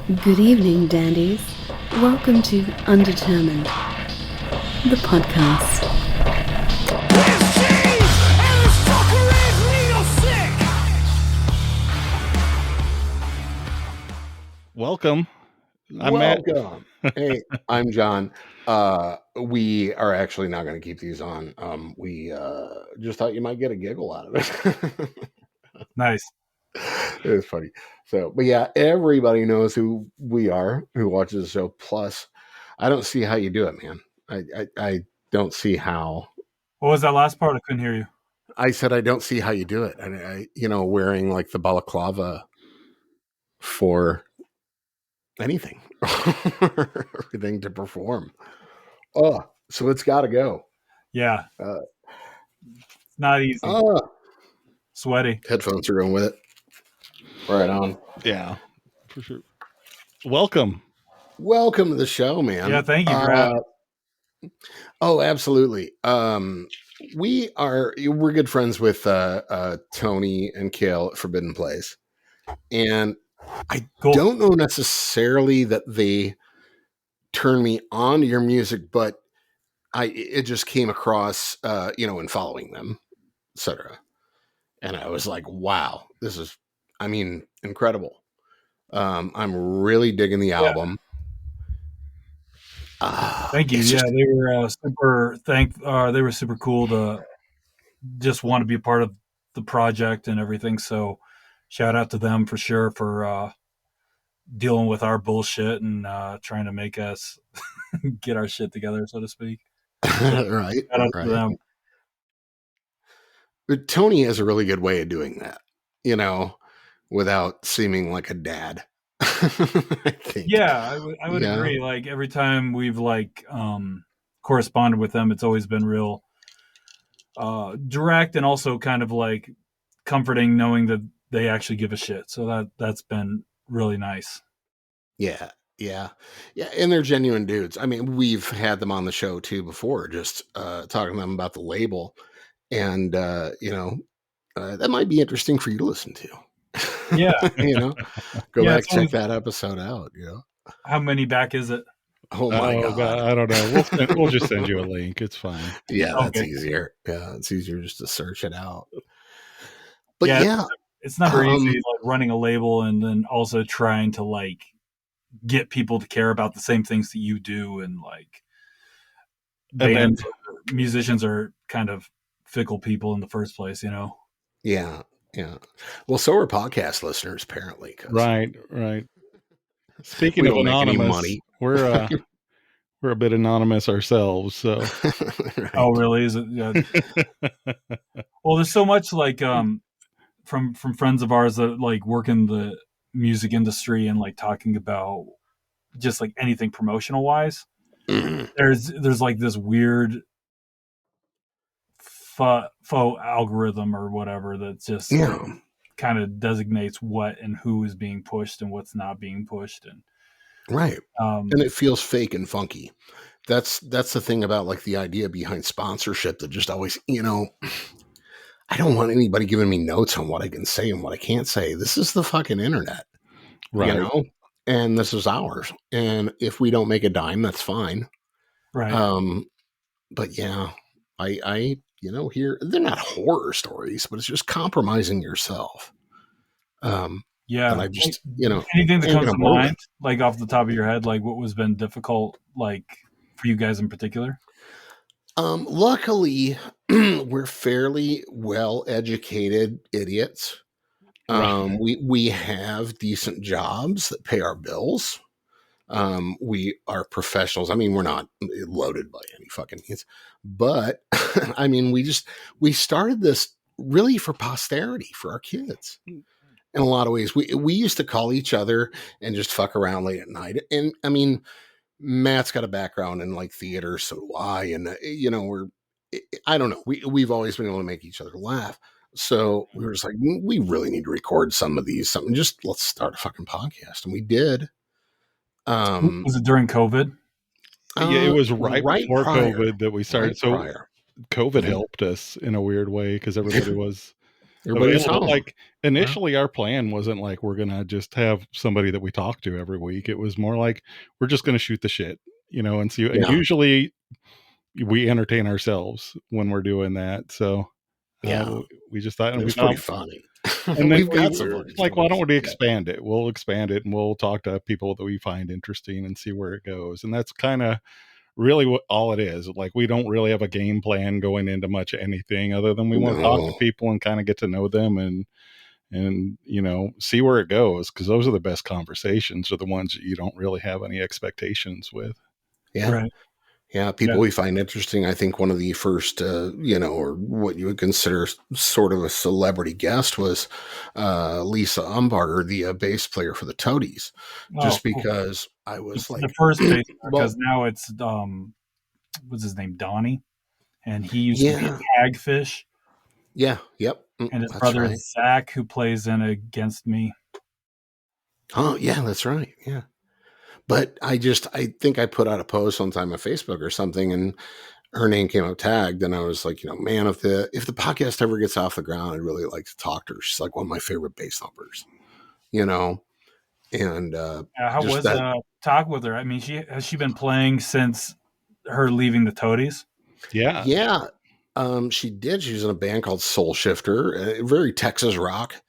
Good evening, Dandies. Welcome to Undetermined, the podcast. Welcome. I'm Matt. Welcome. Hey, I'm John. We are actually not going to keep these on. We just thought you might get a giggle out of it. Nice. It was funny. So, but yeah, everybody knows who we are, who watches the show. Plus, I don't see how you do it, man. I don't see how. What was that last part? I couldn't hear you. I said I don't see how you do it. I wearing like the balaclava for anything, everything to perform. Oh, so it's got to go. Yeah. It's not easy. Sweaty. Headphones are going with it. Right on. Yeah, for sure. Welcome to the show, man. Yeah, thank you for having me. Oh, absolutely. We're good friends with Tony and Kale at Forbidden Place, and I don't know necessarily that they turned me on to your music, but it just came across, in following them, etc. And I was like, wow, this is, incredible. I'm really digging the album. Thank you. Yeah, they were they were super cool to just want to be a part of the project and everything. So shout out to them for sure for dealing with our bullshit and trying to make us get our shit together, so to speak. Right. Shout out to them. But Tony has a really good way of doing that, without seeming like a dad. I think. Yeah, I would agree. Like every time we've corresponded with them, it's always been real direct and also kind of like comforting knowing that they actually give a shit. So that's been really nice. Yeah. And they're genuine dudes. I mean, we've had them on the show too before, just talking to them about the label. And, that might be interesting for you to listen to. Yeah. Go back, check that episode out. How many back is it? Oh my God. I don't know. We'll just send you a link. It's fine. Yeah, that's easier. Yeah, it's easier just to search it out. But yeah, it's never easy like running a label and then also trying to like get people to care about the same things that you do, and like musicians are kind of fickle people in the first place, Yeah. Well, so are podcast listeners, apparently. Right. Speaking of anonymous, we're a bit anonymous ourselves. So. Right. Oh, really? Is it? Yeah. Well, there's so much like from friends of ours that like work in the music industry and like talking about just like anything promotional wise. Mm-hmm. There's like this weird faux algorithm or whatever that just kind of designates what and who is being pushed and what's not being pushed, and right. And it feels fake and funky. That's the thing about like the idea behind sponsorship that just always, I don't want anybody giving me notes on what I can say and what I can't say. This is the fucking internet, right? And this is ours. And if we don't make a dime, that's fine. Right. But yeah, I here, they're not horror stories, but it's just compromising yourself. Yeah. And I just, anything that comes to mind, like off the top of your head, like what was been difficult, like for you guys in particular? Luckily, we're fairly well-educated idiots. Right. We have decent jobs that pay our bills. We are professionals. I mean, we're not loaded by any fucking means, but I mean, we started this really for posterity, for our kids. In a lot of ways, we used to call each other and just fuck around late at night. And I mean, Matt's got a background in like theater, so do I. And I don't know. We've always been able to make each other laugh. So we were just like, we really need to record some of these. Let's start a fucking podcast, and we did. Was it during COVID? Yeah, it was right before COVID that we started. So COVID helped us in a weird way because everybody was Everybody's home. Like initially, our plan wasn't like we're gonna just have somebody that we talk to every week. It was more like we're just gonna shoot the shit, and see. And usually, we entertain ourselves when we're doing that. So, we just thought it was pretty funny. And then we're like, why don't we expand it? We'll expand it, and we'll talk to people that we find interesting and see where it goes. And that's kind of really what all it is. Like, we don't really have a game plan going into much anything other than we want to talk to people and kind of get to know them and see where it goes, because those are the best conversations, are the ones that you don't really have any expectations with. Yeah. Right. Yeah, people we find interesting. I think one of the first, or what you would consider sort of a celebrity guest was Lisa Umbarger, the bass player for the Toadies. Just because I was like the first bass, because now it's what's his name, Donnie, and he used to be a Hagfish. Yeah. Yep. And his brother is Zach, who plays in Against Me. Oh yeah, that's right. Yeah. But I think I put out a post sometime on Facebook or something, and her name came up tagged, and I was like, man, if the podcast ever gets off the ground, I'd really like to talk to her. She's like one of my favorite bass thumpers, And how was talk with her? I mean, has she been playing since her leaving the Toadies? Yeah, yeah. She did. She was in a band called Soul Shifter, very Texas rock,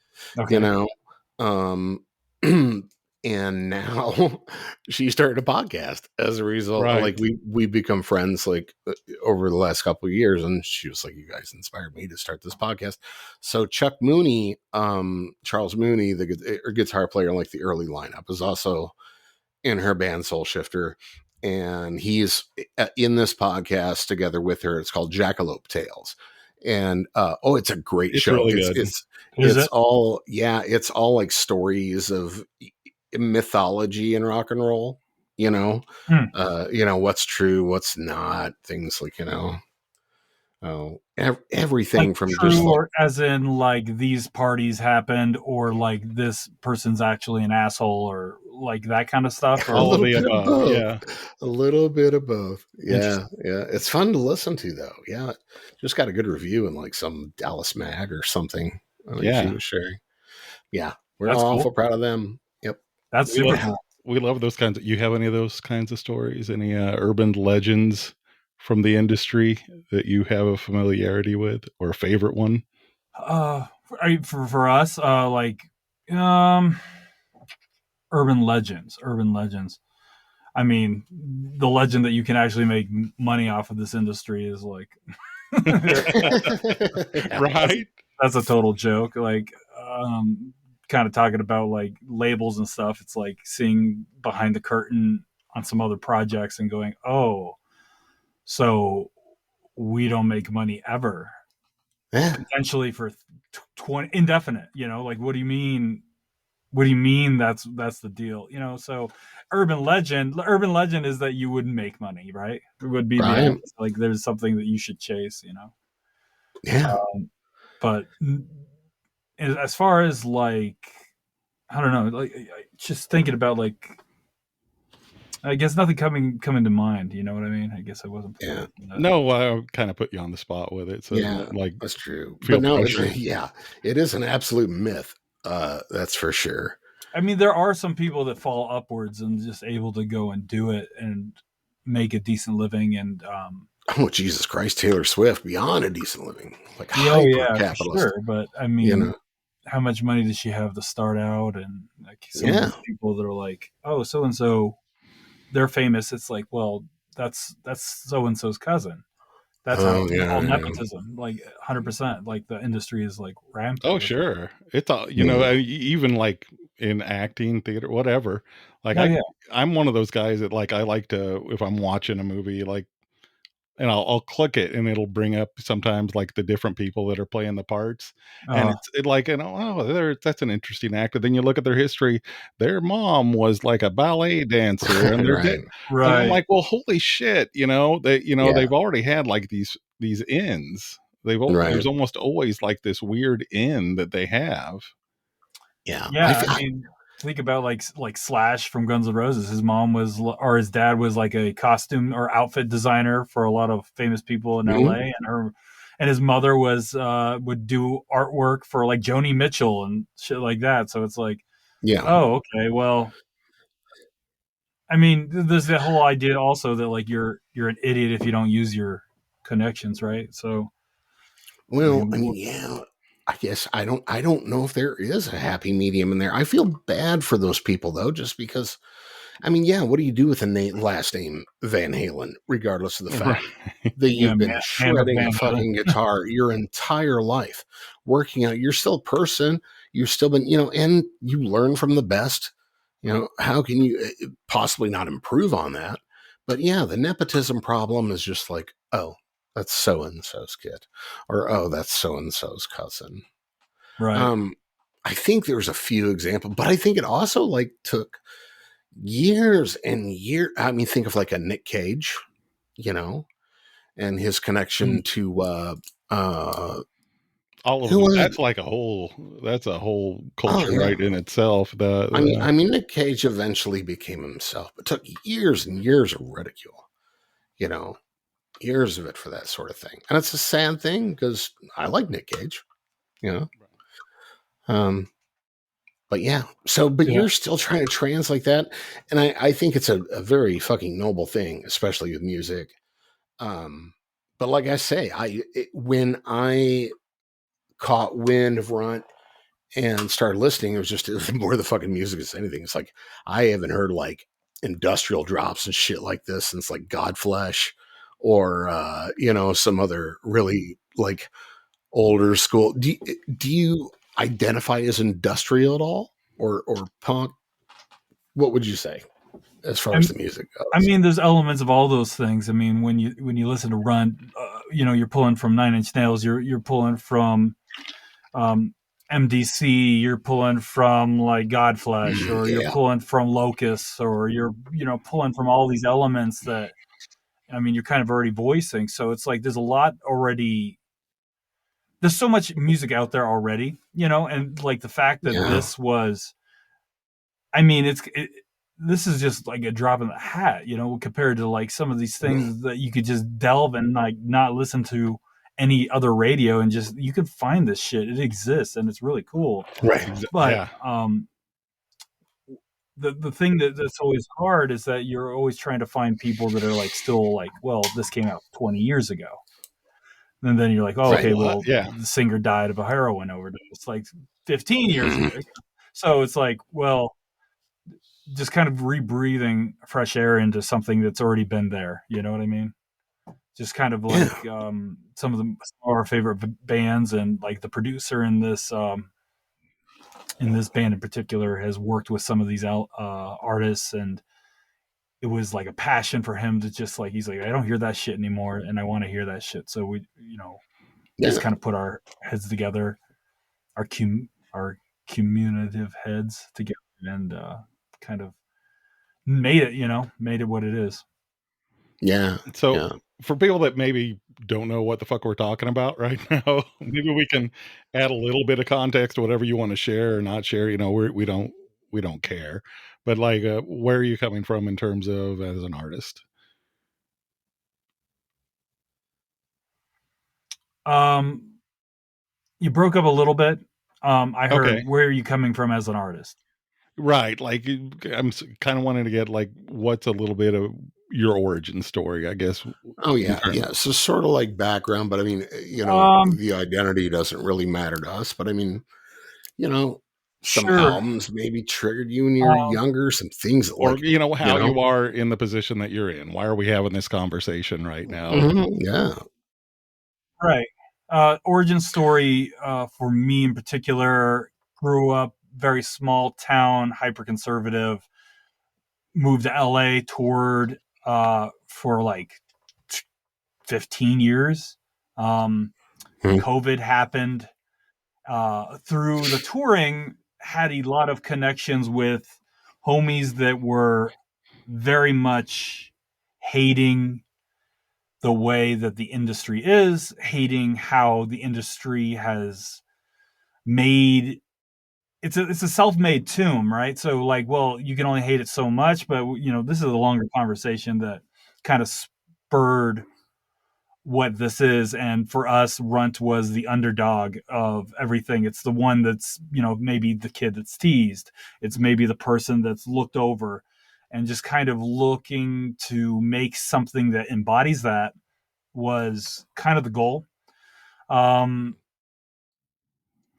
and now she started a podcast as a result. Right. Like we become friends like over the last couple of years, and she was like, "You guys inspired me to start this podcast." So Chuck Mooney, Charles Mooney, the guitar player in like the early lineup, is also in her band Soul Shifter, and he's in this podcast together with her. It's called Jackalope Tales. And it's a great show. Really good. It's all like stories of mythology in rock and roll, what's true, what's not, things like, everything like from true, just or as in like these parties happened, or like this person's actually an asshole, or like that kind of stuff. Or a little bit of both. Yeah, a little bit of both. Yeah, it's fun to listen to though. Yeah, just got a good review in like some Dallas mag or something. She was sharing. Yeah, we're awful proud of them. Yep, that's super cool. We love those kinds you have any of those kinds of stories? Any urban legends from the industry that you have a familiarity with, or a favorite one? For us, urban legends. I mean, the legend that you can actually make money off of this industry is like, right? That's a total joke. Like, kind of talking about like labels and stuff. It's like seeing behind the curtain on some other projects and going, oh, so we don't make money ever. Yeah. Potentially for indefinite, like, what do you mean? What do you mean that's the deal? So urban legend is that you wouldn't make money, right? It would be like there's something that you should chase, Yeah. But as far as like, I don't know, like just thinking about like, I guess nothing coming to mind. You know what I mean? I guess I wasn't. Yeah. No, I kind of put you on the spot with it. So like that's true. But no, it is an absolute myth. That's for sure. I mean, there are some people that fall upwards and just able to go and do it and make a decent living. And oh, Jesus Christ, Taylor Swift, beyond a decent living, like capitalist. Sure, but I mean, how much money does she have to start out? And like some of these people that are like, oh, so and so, they're famous. It's like, well, that's so and so's cousin. That's all nepotism, like 100%. Like the industry is like rampant. Oh, sure. It's all, even like in acting, theater, whatever. Like I'm one of those guys that like, I like to, if I'm watching a movie, like, and I'll click it and it'll bring up sometimes like the different people that are playing the parts. And it's like, that's an interesting actor. Then you look at their history. Their mom was like a ballet dancer, and right. And I'm like, well, holy shit, they've already had like these ends. There's almost always like this weird end that they have. Yeah. I mean, think about like Slash from Guns N' Roses. His mom his dad was like a costume or outfit designer for a lot of famous people in LA, and his mother was would do artwork for like Joni Mitchell and shit like that. So it's like, Yeah. oh, okay, well, I mean, there's the whole idea also that like you're an idiot if you don't use your connections, right? So, Well, I mean, yeah, I guess I don't know if there is a happy medium in there. I feel bad for those people though, just because. I mean, yeah, what do you do with a last name Van Halen, regardless of the fact that you've been shredding a fucking guitar your entire life, working out? You're still a person. You've still been, and you learn from the best. How can you possibly not improve on that? But yeah, the nepotism problem is just like, oh, that's so and so's kid, or oh, that's so and so's cousin. right. I think there's a few examples, but I think it also like took years and years. I mean, think of like a Nick Cage, and his connection to all of who them. was That's it? like a whole culture Yeah. right in itself. I mean, Nick Cage eventually became himself, but took years and years of ridicule, you know, years of it for that sort of thing. And it's a sad thing because I like Nick Cage, you know. But yeah, but you're still trying to translate that. And I think it's a very fucking noble thing, especially with music. But like I say, when I caught wind of Runt and started listening, it was more the fucking music as anything. It's like I haven't heard like industrial drops and shit like this since like Godflesh or some other really like older school. Do you identify as industrial at all or punk? What would you say as far as the music goes? I mean, there's elements of all those things. I mean, when you listen to Runt, you're pulling from Nine Inch Nails, you're pulling from MDC, you're pulling from like Godflesh, or you're pulling from Locust, or you're pulling from all these elements that, I mean, you're kind of already voicing. So it's like there's a lot already. There's so much music out there already, and like the fact that this was, I mean, this is just like a drop in the hat, compared to like some of these things that you could just delve and like not listen to any other radio and just you can find this shit. It exists and it's really cool. Right. But the thing that's always hard is that you're always trying to find people that are like still like, well, this came out 20 years ago. And then you're like, oh, okay, well, the singer died of a heroin overdose like 15 years ago. So it's like, well, just kind of rebreathing fresh air into something that's already been there. You know what I mean? Just kind of like some of our favorite bands, and like the producer in this band in particular has worked with some of these artists, and it was like a passion for him to just like, he's like, I don't hear that shit anymore, and I want to hear that shit. So we, just kind of put our heads together, our cumulative heads together, and kind of made it what it is. Yeah. So for people that maybe don't know what the fuck we're talking about right now, maybe we can add a little bit of context to whatever you want to share or not share. We don't care, but like, where are you coming from in terms of as an artist? You broke up a little bit. I heard, where are you coming from as an artist? Right. Like, I'm kind of wanting to get like, what's a little bit of your origin story, I guess. Oh yeah. Yeah. So sort of like background, but I mean, the identity doesn't really matter to us, but I mean, some albums maybe triggered you when you were younger, some things that, or you are in the position that you're in. Why are we having this conversation right now? Mm-hmm. Yeah. Right. Origin story for me in particular, grew up very small town, hyper conservative, moved to LA, toured for like 15 years. COVID happened. Through the touring, had a lot of connections with homies that were very much hating the way that the industry is, hating how the industry has made it's a self-made tomb, right? So like, well, you can only hate it so much, but this is a longer conversation that kind of spurred what this is. And for us, Runt was the underdog of everything. It's the one that's, maybe the kid that's teased. It's maybe the person that's looked over, and just kind of looking to make something that embodies that was kind of the goal.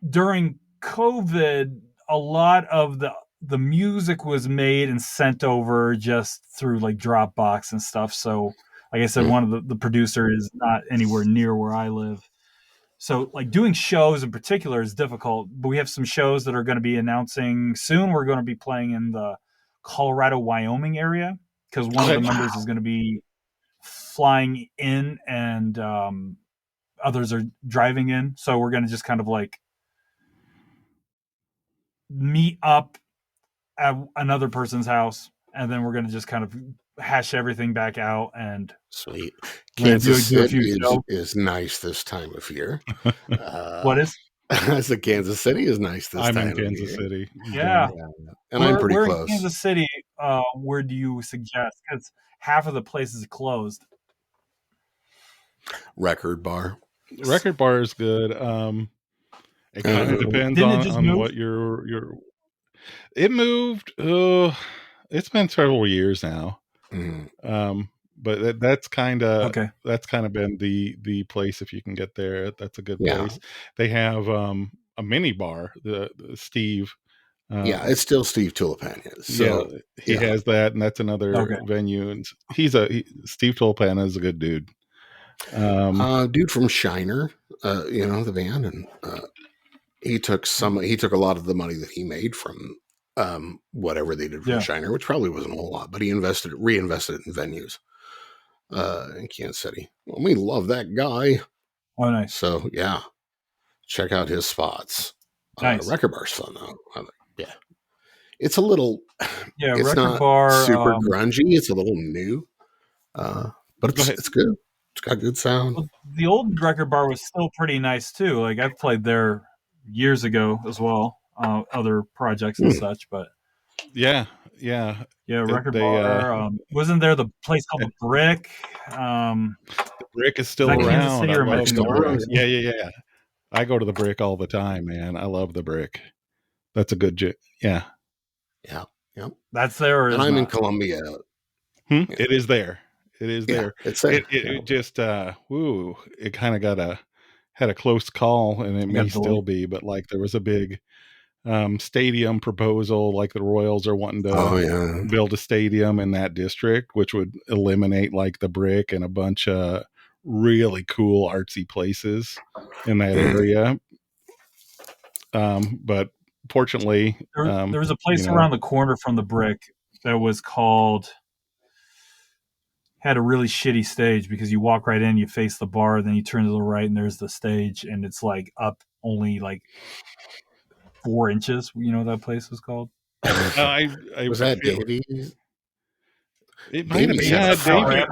During COVID, a lot of the music was made and sent over just through like Dropbox and stuff. So, like I said, one of the producer is not anywhere near where I live. So, like, doing shows in particular is difficult. But we have some shows that are going to be announcing soon. We're going to be playing in the Colorado, Wyoming area, because one of the members is going to be flying in, and others are driving in. So we're going to just kind of like meet up at another person's house, and then we're going to just kind of hash everything back out. And sweet. Kansas City is nice this time of year. What is? I said Kansas City is nice this time of year. I'm in Kansas City. Yeah. And I'm pretty close. In Kansas City, where do you suggest? Because half of the places are closed. Record Bar. Record Bar is good. It kind of depends on what your. It moved. It's been several years now. But that's kind of been the place if you can get there. That's a good place. They have a mini bar. The Steve. It's still Steve Tulipana. So he has that, and that's another venue. And Steve Tulipana is a good dude. Dude from Shiner, the band, and he took a lot of the money that he made from whatever they did from Shiner, which probably wasn't a whole lot, but he reinvested it in venues in Kansas City. Well, we love that guy. Oh, nice. So check out his spots. Nice. Record Bar's fun though. It's a little it's Record not Bar super grungy. It's a little new, but it's good. It's got good sound. Well, the old Record Bar was still pretty nice too. Like I've played there years ago as well, other projects and such. But Record Bar. Wasn't there the place called the Brick? The Brick is still around. Yeah. I go to the Brick all the time, man. I love the Brick. That's a good Yeah. That's there. And I'm in Columbia. It is there. It is there. It's there. It just it kind of had a close call, and it may still be, but like there was a big stadium proposal, like the Royals are wanting to build a stadium in that district, which would eliminate like the Brick and a bunch of really cool artsy places in that area. But fortunately, there was a place around the corner from the Brick that was had a really shitty stage, because you walk right in, you face the bar, then you turn to the right, and there's the stage, and it's like up only like 4 inches. You know what that place was called? Was that Dandies? It might have been.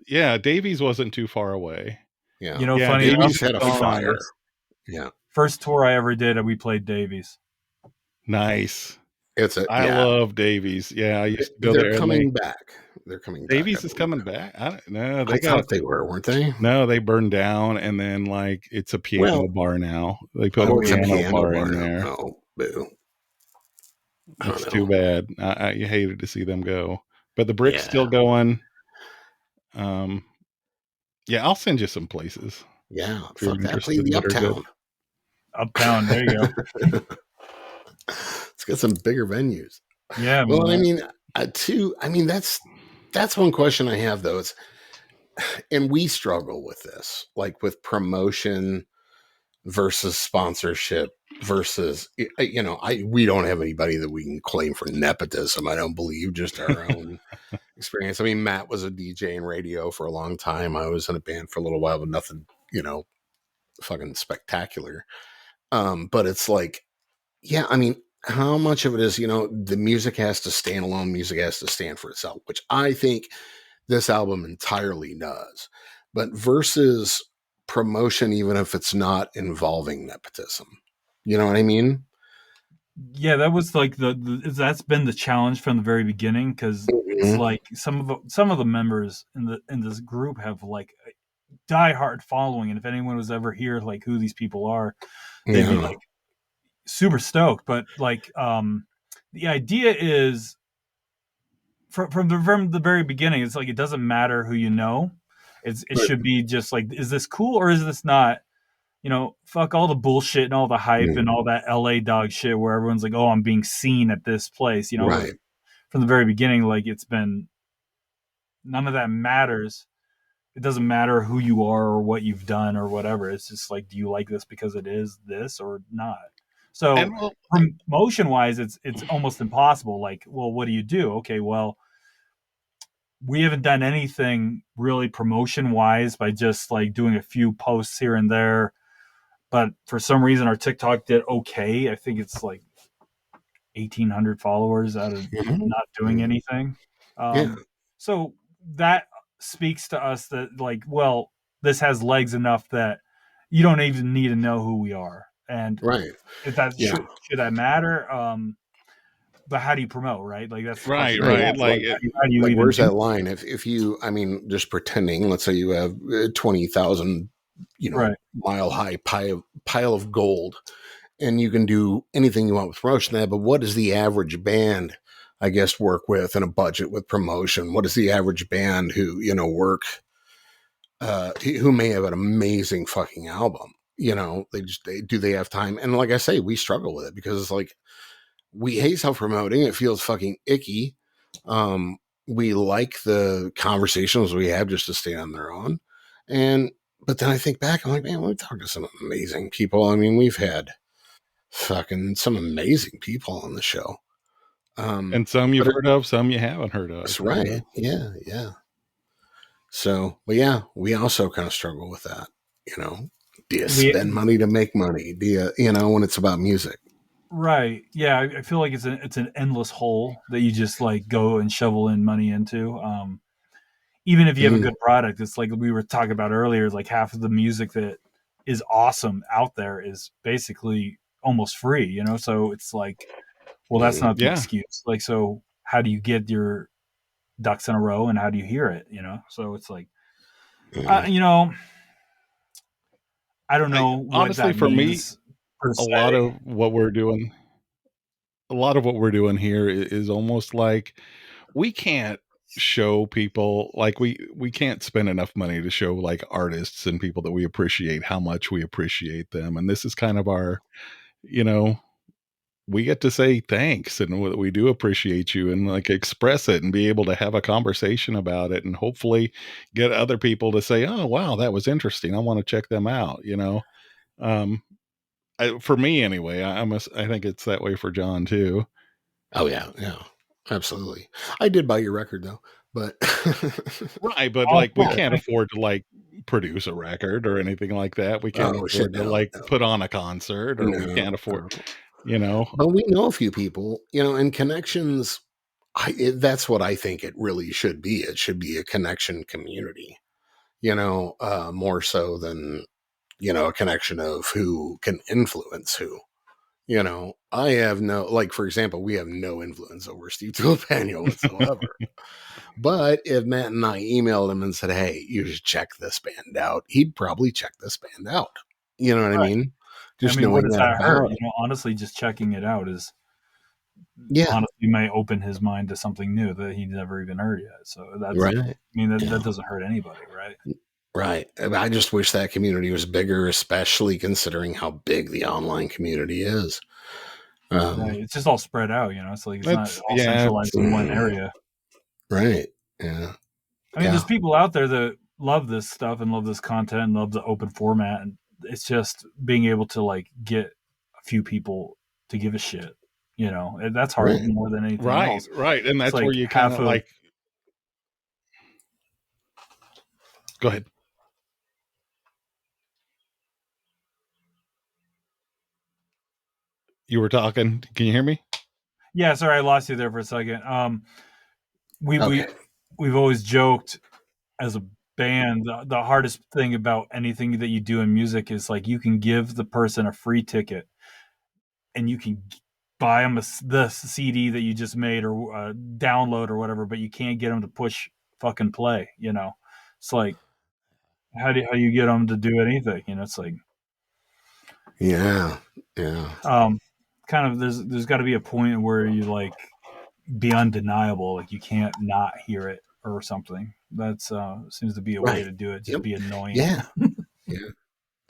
Yeah, Davies wasn't too far away. Yeah, funny Davies had a fire. Yeah, first tour I ever did, we played Davies. Nice. I love Davies. Yeah, I used to go there. They're coming back. Davies is coming back. I don't know. I thought they were, weren't they? No, they burned down, and then like it's a piano bar now. They put a piano bar in there. Oh, boo. That's too bad. I hated to see them go, but the Brick's still going. I'll send you some places. Yeah, fuck that. Play the Uptown. Uptown, there you go. Let's get some bigger venues. Yeah. Well, that's one question I have though. And we struggle with this, like with promotion versus sponsorship versus, we don't have anybody that we can claim for nepotism. I don't believe, just our own experience. I mean, Matt was a DJ in radio for a long time. I was in a band for a little while, but nothing, fucking spectacular. But it's like, how much of it is, the music has to stand alone, music has to stand for itself, which I think this album entirely does. But versus promotion, even if it's not involving nepotism. You know what I mean? Yeah, that was like that's been the challenge from the very beginning, because it's like some of the members in this group have like diehard following, and if anyone was ever here, like who these people are, they'd be like super stoked. But like, the idea is from the very beginning, it's like it doesn't matter who you know. It should be just like, is this cool or is this not? Fuck all the bullshit and all the hype and all that LA dog shit where everyone's like, oh, I'm being seen at this place. Right. From the very beginning, like it's been, none of that matters. It doesn't matter who you are or what you've done or whatever. It's just like, do you like this because it is this or not? So promotion wise, it's almost impossible. Like, well, what do you do? Okay, well, we haven't done anything really promotion wise by just like doing a few posts here and there. But for some reason, our TikTok did okay. I think it's like 1,800 followers out of not doing anything. So that speaks to us that, like, well, this has legs enough that you don't even need to know who we are. And if that should that matter? But how do you promote, right? Like that's right. Like, how do you like where's that line? If you, I mean, just pretending, let's say you have 20,000, mile high pile of gold, and you can do anything you want with promotion. That, but what does the average band, I guess, work with in a budget with promotion? What is the average band who work? Who may have an amazing fucking album? Do they have time? And like I say, we struggle with it because it's like, we hate self-promoting. It feels fucking icky. We like the conversations we have just to stay on their own. But then I think back, I'm like, man, we talked to some amazing people. I mean, we've had fucking some amazing people on the show. And some you've heard of, some you haven't heard of. That's right. Yeah. So, but yeah, we also kind of struggle with that. Do you spend money to make money? Do you, when it's about music? Right. Yeah. I feel like it's an endless hole that you just like go and shovel in money into. Even if you have a good product, it's like we were talking about earlier, like half of the music that is awesome out there is basically almost free, So it's like, well, that's not the excuse. Like, so how do you get your ducks in a row and how do you hear it? So it's like, I don't know. What honestly, that for means, me, a lot of what we're doing here is almost like we can't show people, like we can't spend enough money to show like artists and people that we appreciate how much we appreciate them. And this is kind of our, we get to say thanks and we do appreciate you and like express it and be able to have a conversation about it and hopefully get other people to say, oh, wow, that was interesting. I want to check them out. For me anyway, I think it's that way for John too. Oh yeah. Absolutely. I did buy your record though, but right. But like, we can't afford to like produce a record or anything like that. We can't afford to put on a concert, or we can't afford, But we know a few people, and connections. That's what I think it really should be. It should be a connection community, more so than, a connection of who can influence who. I have no, like, for example, we have no influence over Steve Tulipanio whatsoever. But if Matt and I emailed him and said, hey, you should check this band out, he'd probably check this band out. You know what I mean? Just knowing what does that hurt? Honestly, just checking it out is, honestly, might open his mind to something new that he'd never even heard yet. So that's right. I mean, that doesn't hurt anybody, right? Right. I just wish that community was bigger, especially considering how big the online community is. Right. It's just all spread out, It's like it's not all centralized in one area. Right. Yeah. I mean, there's people out there that love this stuff and love this content and love the open format, and it's just being able to like get a few people to give a shit. That's hard more than anything else. Right. And that's like where you kind of like. Go ahead. You were talking. Can you hear me? Yeah, sorry, I lost you there for a second. We've always joked as a band, the hardest thing about anything that you do in music is like you can give the person a free ticket and you can buy them the CD that you just made or download or whatever, but you can't get them to push fucking play. It's like, how do you get them to do anything? It's like, yeah. kind of there's got to be a point where you like be undeniable, like you can't not hear it or something. That's seems to be a way Right. to do it. Just Yep. be annoying. Yeah. Yeah.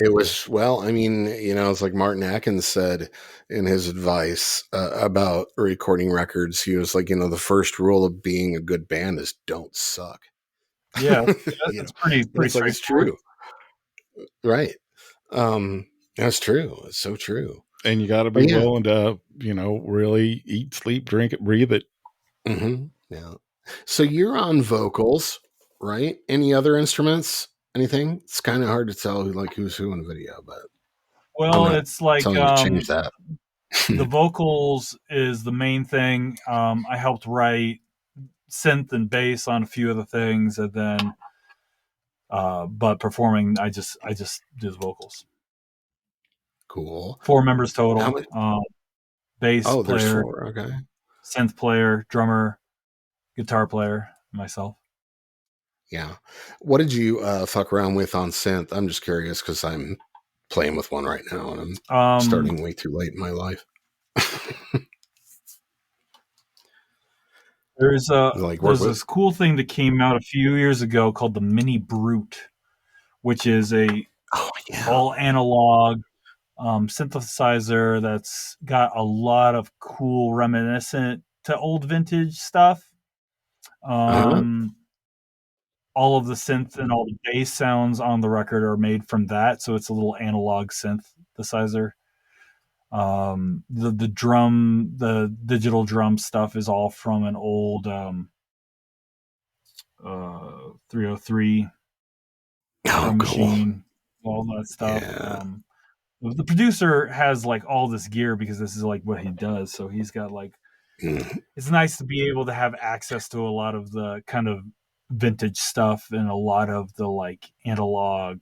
It was, well, I mean, it's like Martin Atkins said in his advice about recording records. He was like, the first rule of being a good band is don't suck. Yeah, You know, it's pretty it's like, it's straightforward. true. Right. That's true. It's so true. And you got to be willing to, really eat, sleep, drink it, breathe it. Mm-hmm. Yeah. So you're on vocals, right? Any other instruments? Anything? It's kind of hard to tell like who's who in a video, but Well, it's like telling you to change that. The vocals is the main thing. I helped write synth and bass on a few of the things, and then but performing, I just do the vocals. Cool. 4 members total. How many? Bass player, there's 4. Okay. synth player, drummer, guitar player, myself. Yeah. What did you fuck around with on synth? I'm just curious because I'm playing with one right now and I'm starting way too late in my life. There's this cool thing that came out a few years ago called the Mini Brute, which is a all analog synthesizer that's got a lot of cool reminiscent to old vintage stuff. All of the synth and all the bass sounds on the record are made from that, so it's a little analog synthesizer. The drum, the digital drum stuff is all from an old 303 drum machine, all that stuff. Yeah. The producer has like all this gear because this is like what he does, so he's got like it's nice to be able to have access to a lot of the kind of vintage stuff and a lot of the like analog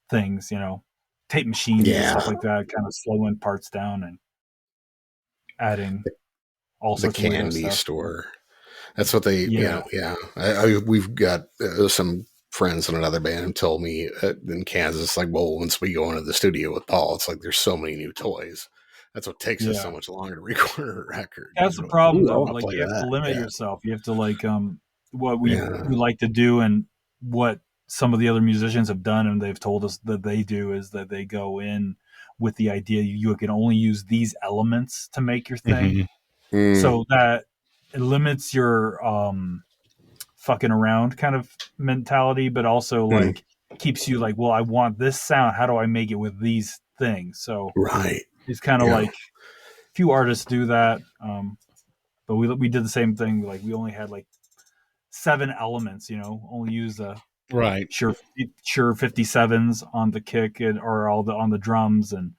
things, tape machines and stuff like that, kind of slowing parts down and adding all sorts of weird stuff. Store. That's what they, we've got some friends in another band who told me in Kansas, like, well, once we go into the studio with Paul, it's like there's so many new toys. That's what takes us so much longer to record a record. That's the problem, though. Like, you have to limit yourself. You have to, like, what we like to do and what some of the other musicians have done and they've told us that they do is that they go in with the idea you can only use these elements to make your thing. So that it limits your fucking around kind of mentality, but also like keeps you like, well, I want this sound. How do I make it with these things? So it's kind of like few artists do that. But we did the same thing. Like we only had like 7 elements, only use the sure 57s on the kick or all on the drums, and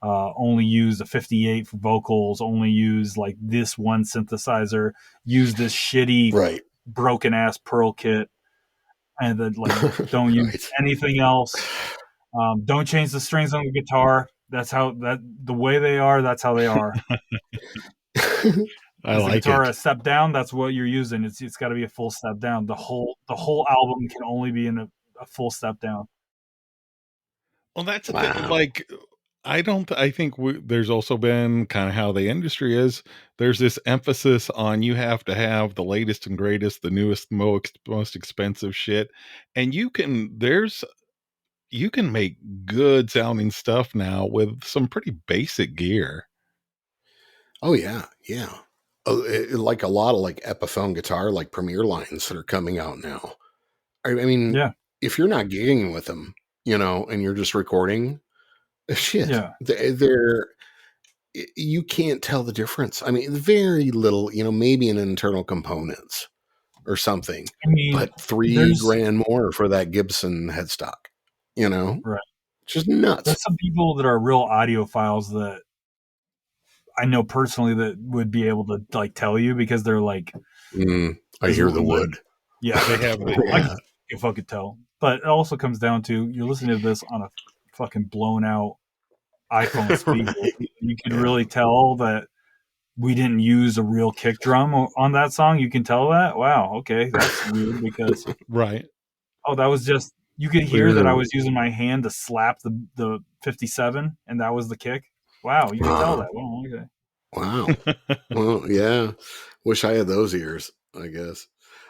only use a 58 for vocals, only use like this one synthesizer, use this shitty broken ass Pearl kit, and then like don't use anything else. Don't change the strings on the guitar. That's how the way they are, that's how they are. I like the guitar it. a step down, that's what you're using. It's got to be a full step down. The whole album can only be in a full step down. Well, that's a thing. Like, I think there's also been kind of how the industry is. There's this emphasis on you have to have the latest and greatest, the newest, most expensive shit, and you can make good sounding stuff now with some pretty basic gear. Oh yeah, yeah. Like a lot of like Epiphone guitar, like Premier lines that are coming out now. I mean, if you're not gigging with them, and you're just recording, shit, they're you can't tell the difference. I mean, very little, maybe in internal components or something, but $3,000 more for that Gibson headstock, right? Just nuts. There's some people that are real audiophiles that I know personally that would be able to like tell you because they're like, I hear the wood. Yeah, they have. I can fucking tell. But it also comes down to you're listening to this on a fucking blown out iPhone speaker. You can really tell that we didn't use a real kick drum on that song. You can tell that. Wow. Okay, that's weird because right. Oh, that was just You could hear that I was using my hand to slap the 57, and that was the kick. Wow, you can tell that. Well, okay. Wow. Well, yeah. Wish I had those ears, I guess.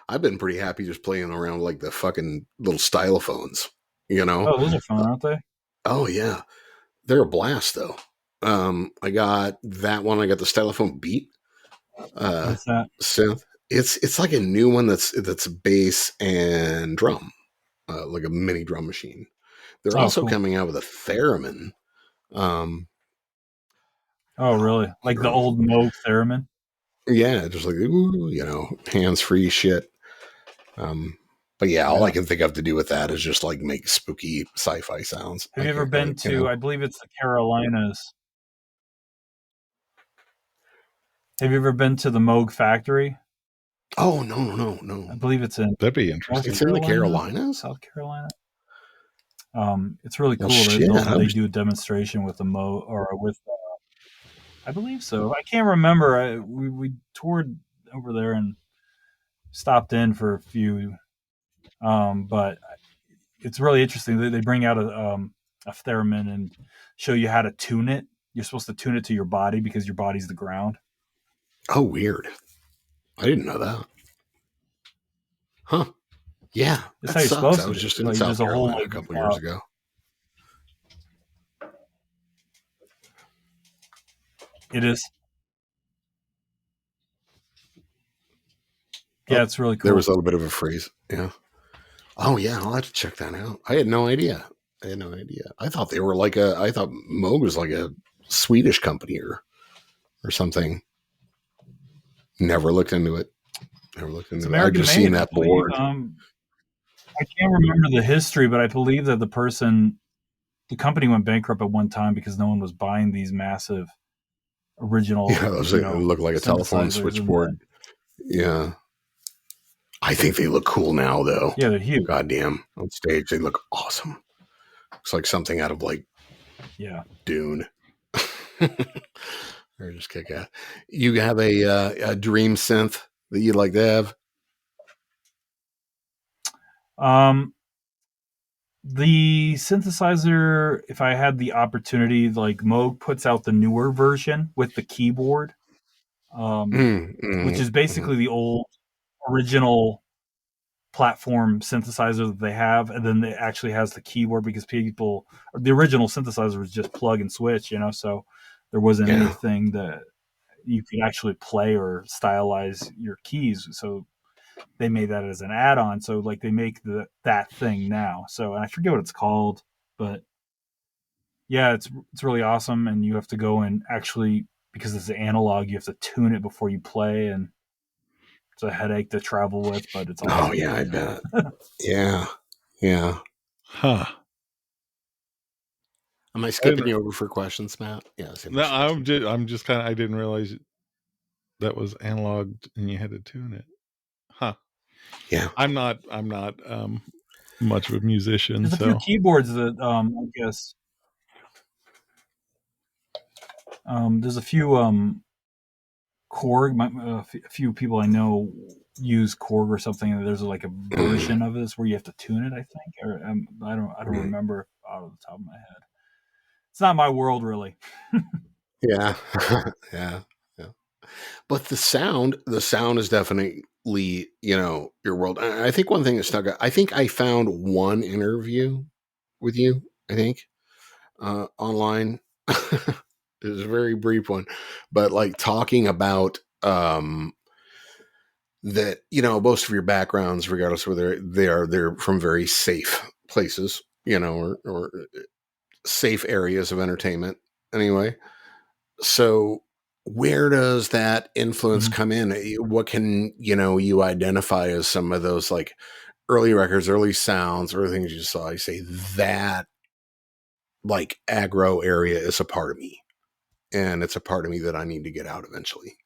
I've been pretty happy just playing around like the fucking little stylophones, you know? Oh, those are fun, aren't they? Oh, yeah. They're a blast, though. I got that one. I got the Stylophone Beat What's that? synth. It's like a new one that's bass and drum, like a mini drum machine. They're also cool. coming out with a theremin. Oh, really? Like the old Moog theremin? Yeah, just like, ooh, you know, hands-free shit. But yeah, all I can think of to do with that is just like make spooky sci-fi sounds. Have you ever been to, you know? I believe it's the Carolinas. Have you ever been to the Moog factory? Oh, no. I believe it's in. That'd be interesting. It's in the Carolinas? South Carolina. It's really cool. Well, they do a demonstration with the Moog, or with, I believe so. I can't remember. We toured over there and stopped in for a few, but it's really interesting. They bring out a theremin and show you how to tune it. You're supposed to tune it to your body because your body's the ground. Oh, weird. I didn't know that. Huh. Yeah. That's how you're supposed to. I was just in South Carolina a couple years ago. It is. Yeah, it's really cool. There was a little bit of a freeze. Yeah. Oh, yeah. I'll have to check that out. I had no idea. I thought they were like I thought Moog was like a Swedish company or something. Never looked into it. I've just seen that board. I can't remember the history, but I believe that the company went bankrupt at one time because no one was buying these massive original. Yeah, it looked like a telephone switchboard. Yeah. I think they look cool now, though. Yeah, they're huge. Goddamn. On stage, they look awesome. Looks like something out of like Dune. Or just kick ass. You have a dream synth that you'd like to have? The synthesizer, if I had the opportunity, like Moog puts out the newer version with the keyboard, which is basically the old original platform synthesizer that they have, and then it actually has the keyboard because the original synthesizer was just plug and switch, you know, so there wasn't anything that you could actually play or stylize your keys. So they made that as an add-on. So like they make that thing now. So, and I forget what it's called, but yeah, it's really awesome. And you have to go and actually, because it's analog, you have to tune it before you play, and it's a headache to travel with, but it's awesome. Oh yeah, I bet. Yeah. Huh. Am I skipping you over for questions, Matt? Yeah. No, I'm just kind of, I didn't realize that was analog and you had to tune it. Huh. Yeah. I'm not much of a musician. There's a few keyboards that I guess there's a few Korg. A few people I know use Korg or something. There's like a version of this where you have to tune it, I think, or I don't remember out of the top of my head. It's not my world, really. Yeah. But the sound is definitely, you know, your world. I think one thing that stuck out, I think I found one interview with you, I think, online. It was a very brief one, but like talking about that, you know, most of your backgrounds, regardless of whether they're from very safe places, you know, or safe areas of entertainment anyway. So where does that influence come in? What can, you know, you identify as some of those like early records, early sounds, or things you saw? I say that like aggro area is a part of me, and it's a part of me that I need to get out eventually.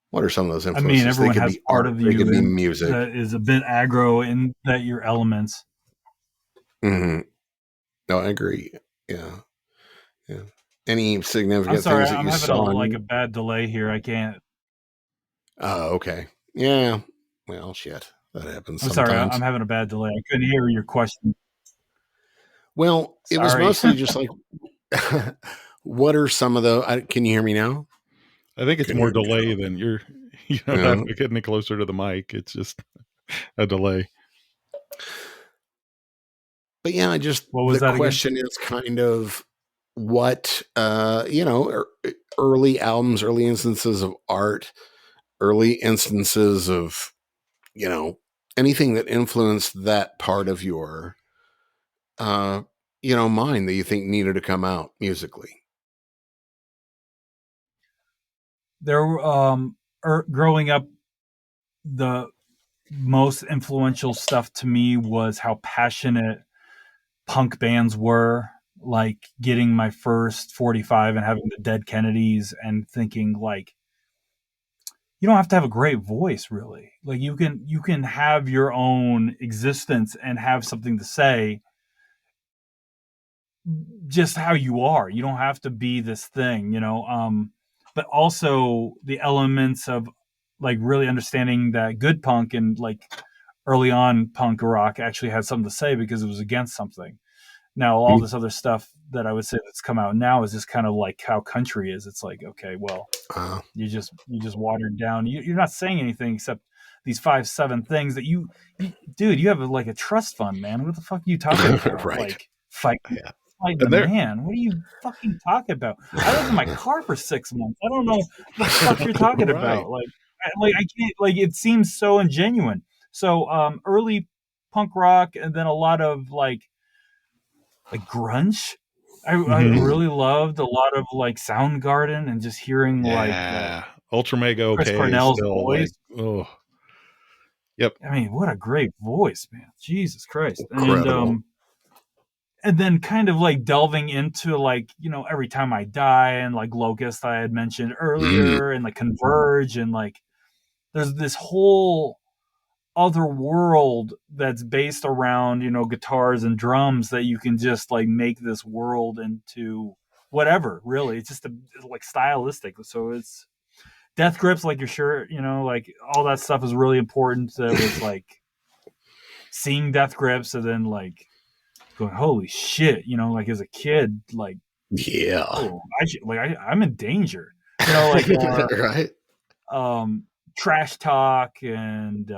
What are some of those influences? I mean, everyone has part of you be music that is a bit aggro in that your elements. Mm-hmm. No, I agree. Yeah. Any significant I'm sorry, things that I'm you having saw? like a bad delay here. I can't. Oh, okay. Yeah. Well, shit. That happens I'm sometimes. sorry, I'm having a bad delay. I couldn't hear your question. Well, it was Sorry. mostly just like, what are some of the? Can you hear me now? I think it's Can you more hear me now? delay than you don't Yeah. have to get any closer to the mic. It's just a delay. But yeah, What was the that question is kind of what early albums, early instances of art, early instances of anything that influenced that part of your mind that you think needed to come out musically. There, growing up, the most influential stuff to me was how passionate punk bands were. Like getting my first 45 and having the Dead Kennedys and thinking like, you don't have to have a great voice really. Like you can have your own existence and have something to say just how you are. You don't have to be this thing, but also the elements of like really understanding that good punk and like early on punk rock actually had something to say because it was against something. Now all this other stuff that I would say that's come out now is just kind of like how country is. It's like, okay, well, you just watered down. You're not saying anything except these 5-7 things that you dude, you have like a trust fund, man. What the fuck are you talking about? Right. Like fight And the man. What are you fucking talking about? I lived in my car for 6 months. I don't know what the fuck you're talking Right. about. Like I can't. Like it seems so ingenuine. So early punk rock, and then a lot of like grunge. I really loved a lot of like Soundgarden and just hearing like Ultra Mega Chris OK Cornell's still voice. like, oh, yep. I mean, what a great voice, man! Jesus Christ! Incredible. And then kind of like delving into like Every Time I Die and like Locust I had mentioned earlier and like Converge and like there's this whole other world that's based around guitars and drums that you can just like make this world into whatever. Really, it's just like stylistic. So it's Death Grips, like you're sure like all that stuff is really important. That was like seeing Death Grips and then like going, holy shit, like as a kid, like oh, I'm in danger, like right. Trash Talk and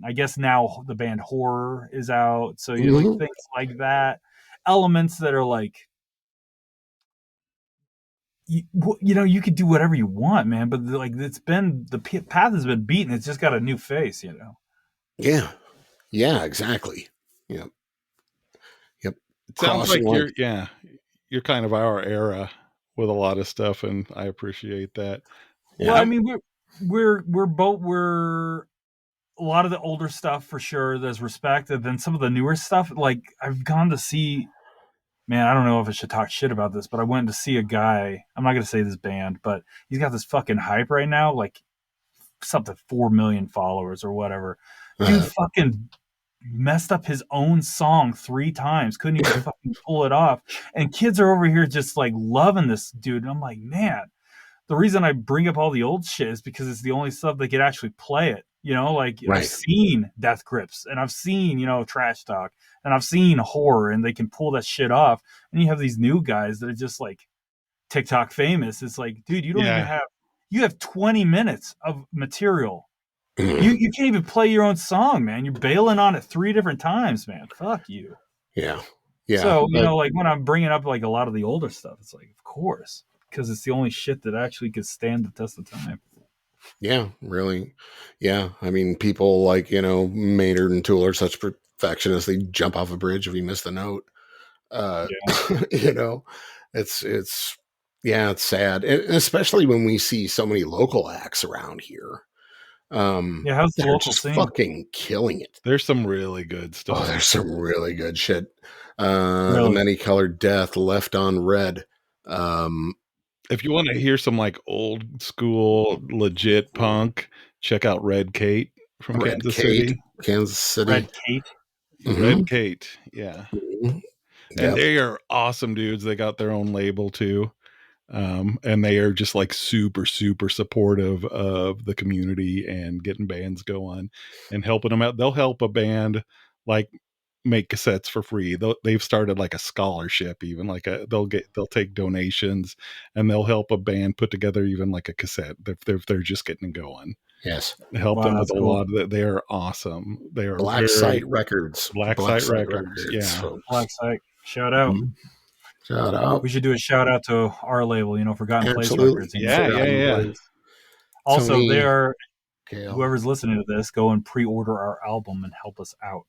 I guess now the band Horror is out, so you like things like that, elements that are like you could do whatever you want, man, but like it's been the path has been beaten. It's just got a new face, Yeah, exactly. Yep. It sounds like you're kind of our era with a lot of stuff, and I appreciate that. Yeah. Well, I mean, we're a lot of the older stuff for sure. There's respect, and then some of the newer stuff. Like I've gone to see, man, I don't know if I should talk shit about this, but I went to see a guy. I'm not gonna say this band, but he's got this fucking hype right now, like something 4 million followers or whatever. Dude, fucking messed up his own song 3 times, couldn't even fucking pull it off, and kids are over here just like loving this dude. And I'm like, man, the reason I bring up all the old shit is because it's the only stuff that could actually play it. Like right. I've seen Death Grips and I've seen, Trash Talk and I've seen Horror, and they can pull that shit off. And you have these new guys that are just like TikTok famous. It's like, dude, you don't even have, you have 20 minutes of material. You can't even play your own song, man. You're bailing on it 3 different times, man. Fuck you. Yeah. So, like when I'm bringing up like a lot of the older stuff, it's like, of course, because it's the only shit that actually could stand the test of time. Yeah, really. Yeah. I mean, people like, Maynard and Tool are such perfectionists. They jump off a bridge if you miss the note. It's sad. And especially when we see so many local acts around here. How's the local just scene? fucking killing it. There's some really good stuff. Oh, there's some really good shit. The Many Colored Death, Left on Red. If you want to hear some like old school legit punk, check out Red Kate from Kansas City. Red Kate. Red Kate, yeah. And they are awesome dudes. They got their own label too. And they are just like super, super supportive of the community and getting bands going and helping them out. They'll help a band like make cassettes for free. They've started like a scholarship, even like they'll take donations and they'll help a band put together even like a cassette if they're just getting going. Yes. Help them with a lot of that. They are awesome. They are Black Site Records. Black Site Records. Yeah. Folks. Black Site. Shout out. Mm-hmm. Shout out. We should do a shout out to our label, Forgotten Absolutely. Place Records. Yeah. Also, Tony, they are, Kale. Whoever's listening to this, go and pre-order our album and help us out.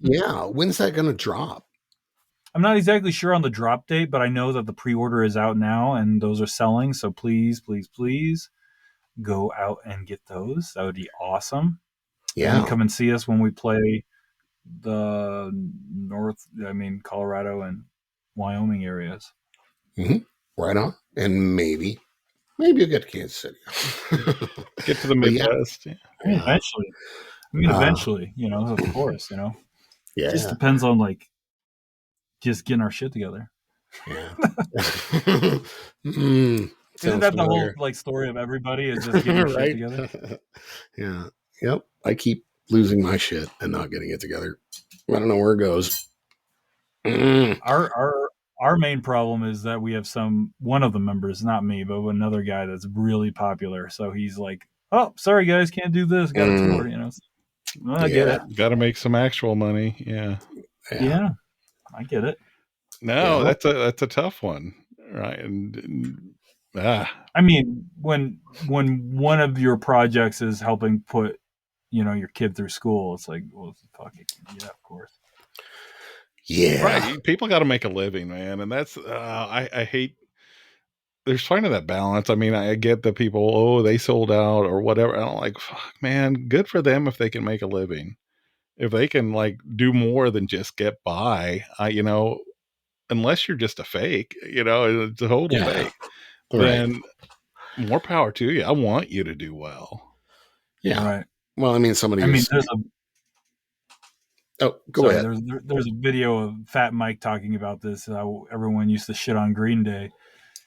Yeah. When's that going to drop? I'm not exactly sure on the drop date, but I know that the pre-order is out now and those are selling. So please, please, please go out and get those. That would be awesome. Yeah. And come and see us when we play the Colorado and Wyoming areas. Mm-hmm. Right on. And maybe you'll get to Kansas City. Get to the Midwest. Yeah. Eventually, of course, Yeah. It just depends on just getting our shit together. Yeah. Isn't that familiar. The whole story of everybody is just getting right? Shit together? Yeah. Yep. I keep losing my shit and not getting it together. I don't know where it goes. Our main problem is that we have one of the members, not me, but another guy that's really popular. So he's like, "Oh, sorry guys, can't do this. Got a tour." I get it. Got to make some actual money. Yeah, I get it. No, that's a tough one, right? I mean, when one of your projects is helping put, your kid through school, it's like, well, fuck it, yeah, of course. Yeah, right. People got to make a living, man, and that's I hate. There's finding that balance. I mean, I get that people, they sold out or whatever. I'm like, fuck, man, good for them if they can make a living. If they can do more than just get by, unless you're just a fake, it's a total fake. Right. Then more power to you. I want you to do well. Yeah. Right. Well, I mean, go ahead. There's a video of Fat Mike talking about this, how everyone used to shit on Green Day.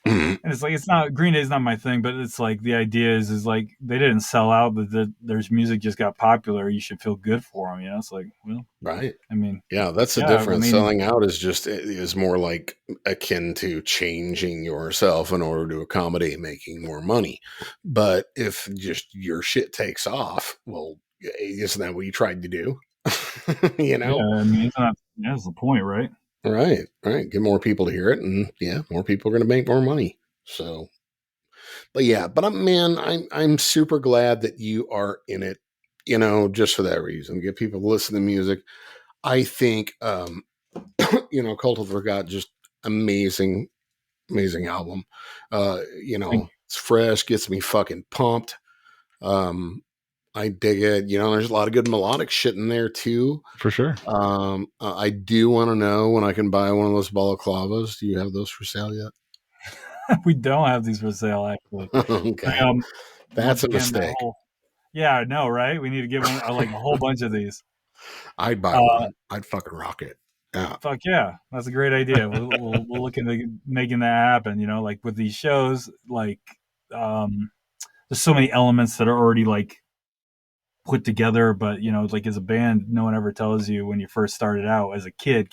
And it's like, Green Day is not my thing, but it's like, the idea is they didn't sell out, but their music just got popular. You should feel good for them. It's like, well, right. I mean, yeah, that's the difference. Selling out is more like akin to changing yourself in order to accommodate making more money. But if just your shit takes off, well, isn't that what you tried to do? Yeah, I mean, that's the point, right? Right. Get more people to hear it, and more people are going to make more money. So, but I'm super glad that you are in it. Just for that reason, get people to listen to music. I think, Cult of the Forgot, just amazing album. It's fresh, gets me fucking pumped. I dig it. There's a lot of good melodic shit in there too. For sure. I do want to know when I can buy one of those balaclavas. Do you have those for sale yet? We don't have these for sale, actually. Okay. That's a mistake. I know, right? We need to get one, a whole bunch of these. I'd buy one. I'd fucking rock it. Yeah. Fuck yeah. That's a great idea. We'll look into making that happen, with these shows, there's so many elements that are already put together, but as a band, no one ever tells you when you first started out as a kid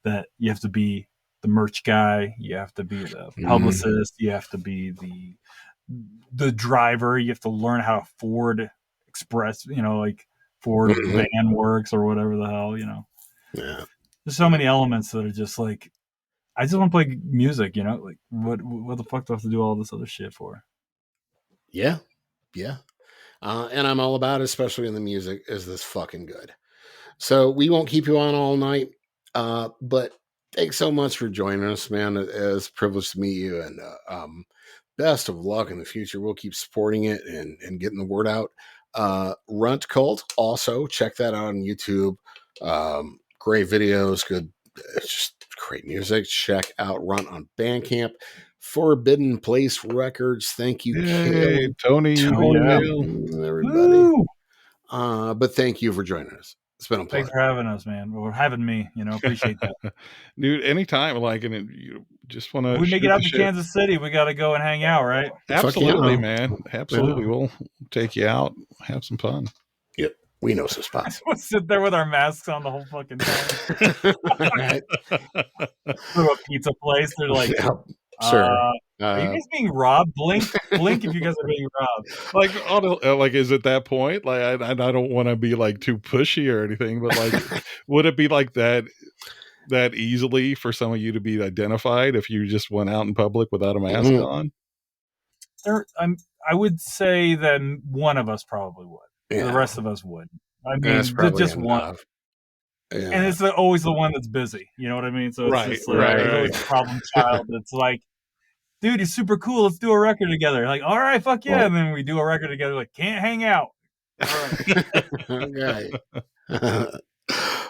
that you have to be the merch guy, you have to be the publicist, you have to be the driver, you have to learn how Ford Express, Ford van works or whatever the hell, Yeah. There's so many elements that are just I just want to play music, what the fuck do I have to do all this other shit for? Yeah. And I'm all about it, especially in the music, is this fucking good. So we won't keep you on all night, but thanks so much for joining us, man. It's a privilege to meet you, and best of luck in the future. We'll keep supporting it and getting the word out. RUNT Cult, also check that out on YouTube. Great videos, good, just great music. Check out RUNT on Bandcamp. Forbidden Place Records. Thank you, Tony, everybody. But thank you for joining us. It's been a pleasure. Thanks for having us, man. Or having me. Appreciate that. Dude, anytime. Like, and you just want to. We make it out to Kansas City. We got to go and hang out, right? Absolutely, man. Absolutely, we'll take you out, have some fun. Yep, we know some spots. We'll sit there with our masks on the whole fucking time. Right. Go to a pizza place. They're like, sure. Are you guys being robbed? Blink if you guys are being robbed. Like, is it that point? Like, I don't want to be like too pushy or anything, but like, would it be like that easily for some of you to be identified if you just went out in public without a mask on? I would say that one of us probably would. Yeah. The rest of us would. I mean, just one. Yeah. And it's always the one that's busy. You know what I mean? So it's just like always a problem child. It's like, dude, he's super cool. Let's do a record together. Like, all right, fuck yeah. And then we do a record together. Like, can't hang out. Okay.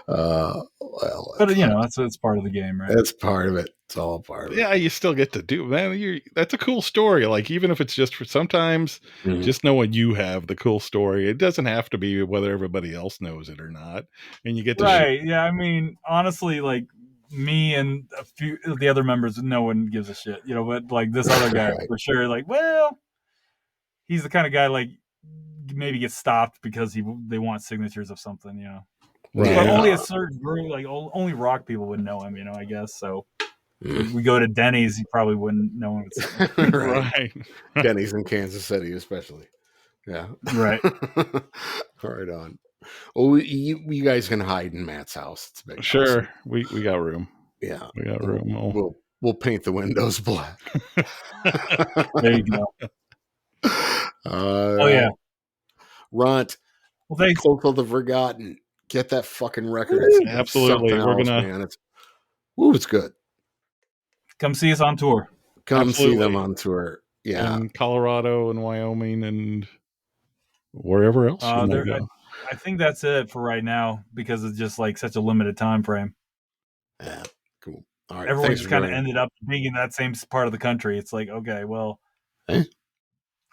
But it's part of the game, right? That's part of it. It's all part of it. Yeah, you still get to do, man. That's a cool story. Like, even if it's just for sometimes, just knowing you have the cool story. It doesn't have to be whether everybody else knows it or not. And you get to Yeah, I mean, honestly, like me and a few of the other members, no one gives a shit, but like this other guy for sure, like, well, he's the kind of guy like maybe gets stopped because they want signatures of something, Right. But only a certain group, like only rock people would know him, I guess. So if we go to Denny's, he probably wouldn't know him. Right. Denny's in Kansas City, especially. Yeah. Right. Right on. Well, you guys can hide in Matt's house. It's big. Sure. We got room. Yeah. We got room. We'll paint the windows black. There you go. Oh yeah. Runt. Well, thanks. Cult of the Forgotten. Get that fucking record. Absolutely. We're gonna. It's good. Come see us on tour. Come see them on tour. Yeah. In Colorado and Wyoming and wherever else. I think that's it for right now because it's just like such a limited time frame. Yeah. Cool. All right. Everyone just kind of ended up being in that same part of the country. It's like, okay, well,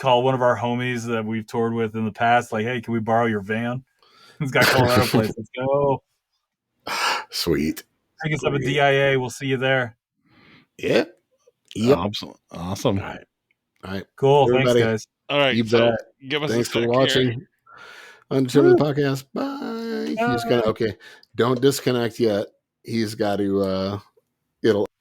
call one of our homies that we've toured with in the past. Like, hey, can we borrow your van? It's got Colorado place. Let's go. Sweet. Take us up a DIA. We'll see you there. Yeah. Yep. Awesome. All right. Cool. Everybody. Thanks, guys. All right. You bet. Give us Thanks for watching. Undetermined Podcast. Bye. He's gonna don't disconnect yet. He's got to it'll